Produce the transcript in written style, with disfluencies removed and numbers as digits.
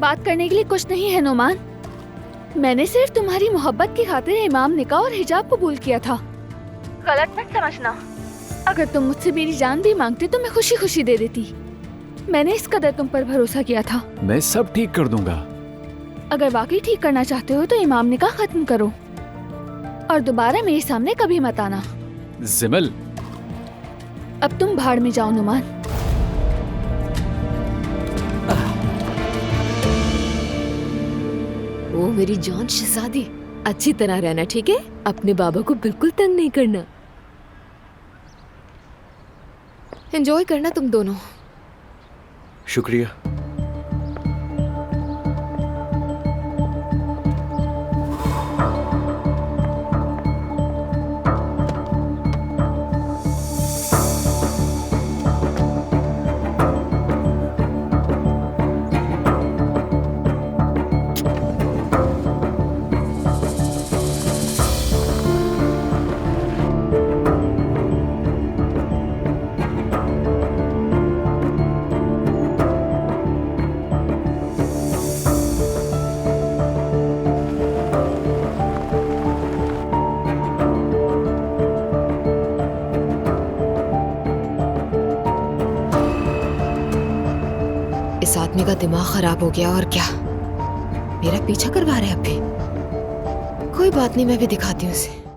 बात करने के लिए कुछ नहीं है नोमान। मैंने सिर्फ तुम्हारी मोहब्बत की खातिर इमाम निकाह और हिजाब कबूल किया था। गलत मत समझना। अगर तुम मुझसे मेरी जान भी मांगते तो मैं खुशी खुशी दे देती। मैंने इस कदर तुम पर भरोसा किया था। मैं सब ठीक कर दूंगा। अगर वाकई ठीक करना चाहते हो तो इमाम निकाह खत्म करो और दोबारा मेरे सामने कभी मत आना। जिमल, अब तुम भाड़ में जाओ नुमान। ओ मेरी जान शहजादी, अच्छी तरह रहना, ठीक है? अपने बाबा को बिल्कुल तंग नहीं करना। एंजॉय करना तुम दोनों। शुक्रिया। इस आदमी का दिमाग खराब हो गया और क्या, मेरा पीछा करवा रहा है अब भी। कोई बात नहीं, मैं भी दिखाती हूँ उसे।